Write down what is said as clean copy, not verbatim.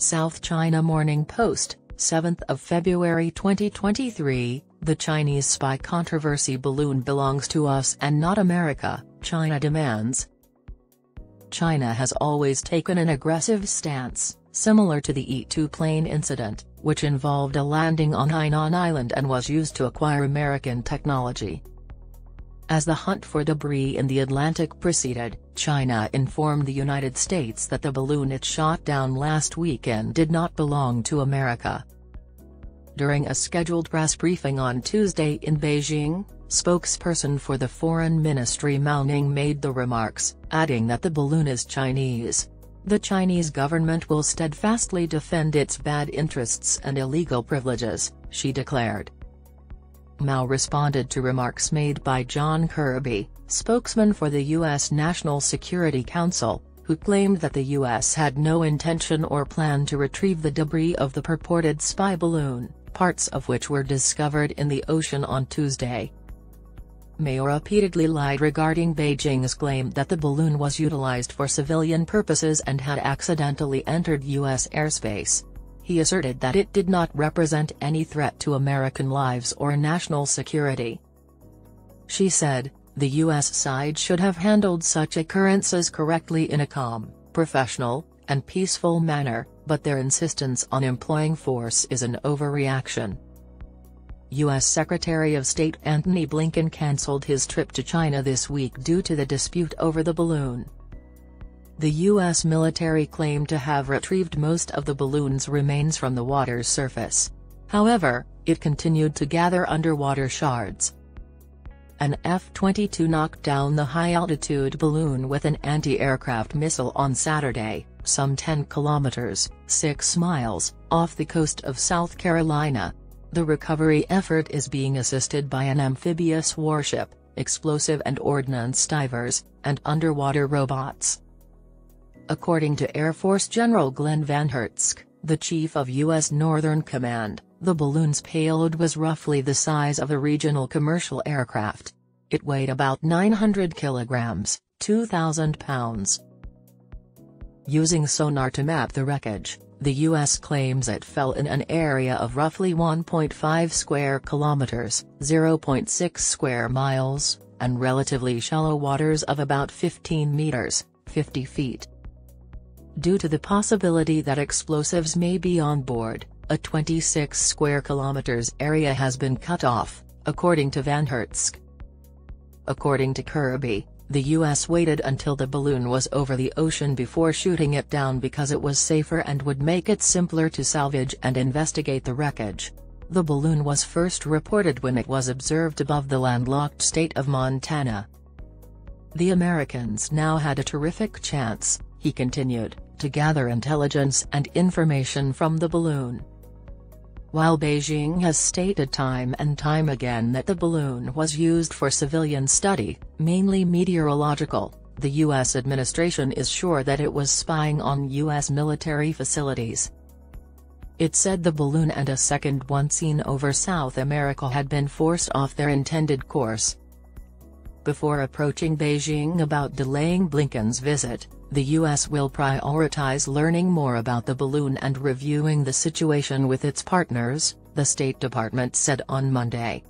South China Morning Post, 7th of February 2023, the Chinese spy controversy balloon belongs to us and not America, China demands. China has always taken an aggressive stance, similar to the E-2 plane incident, which involved a landing on Hainan Island and was used to acquire American technology. As the hunt for debris in the Atlantic proceeded, China informed the United States that the balloon it shot down last weekend did not belong to America. During a scheduled press briefing on Tuesday in Beijing, spokesperson for the Foreign Ministry Mao Ning made the remarks, adding that the balloon is Chinese. The Chinese government will steadfastly defend its bad interests and illegal privileges, she declared. Mao responded to remarks made by John Kirby, spokesman for the U.S. National Security Council, who claimed that the U.S. had no intention or plan to retrieve the debris of the purported spy balloon, parts of which were discovered in the ocean on Tuesday. Mao repeatedly lied regarding Beijing's claim that the balloon was utilized for civilian purposes and had accidentally entered U.S. airspace. He asserted that it did not represent any threat to American lives or national security. She said, the U.S. side should have handled such occurrences correctly in a calm, professional, and peaceful manner, but their insistence on employing force is an overreaction. U.S. Secretary of State Antony Blinken canceled his trip to China this week due to the dispute over the balloon. The U.S. military claimed to have retrieved most of the balloon's remains from the water's surface. However, it continued to gather underwater shards. An F-22 knocked down the high-altitude balloon with an anti-aircraft missile on Saturday, some 10 kilometers (6 miles) off the coast of South Carolina. The recovery effort is being assisted by an amphibious warship, explosive and ordnance divers, and underwater robots. According to Air Force General Glenn Van Hertzk, the chief of U.S. Northern Command, the balloon's payload was roughly the size of a regional commercial aircraft. It weighed about 900 kilograms, 2,000 pounds. Using sonar to map the wreckage, the U.S. claims it fell in an area of roughly 1.5 square kilometers, 0.6 square miles, and relatively shallow waters of about 15 meters, 50 feet. Due to the possibility that explosives may be on board, a 26 square kilometers area has been cut off, according to Van Hertzk. According to Kirby, the U.S. waited until the balloon was over the ocean before shooting it down because it was safer and would make it simpler to salvage and investigate the wreckage. The balloon was first reported when it was observed above the landlocked state of Montana. The Americans now had a terrific chance, he continued, to gather intelligence and information from the balloon. While Beijing has stated time and time again that the balloon was used for civilian study, mainly meteorological, the U.S. administration is sure that it was spying on U.S. military facilities. It said the balloon and a second one seen over South America had been forced off their intended course. Before approaching Beijing about delaying Blinken's visit, the U.S. will prioritize learning more about the balloon and reviewing the situation with its partners, the State Department said on Monday.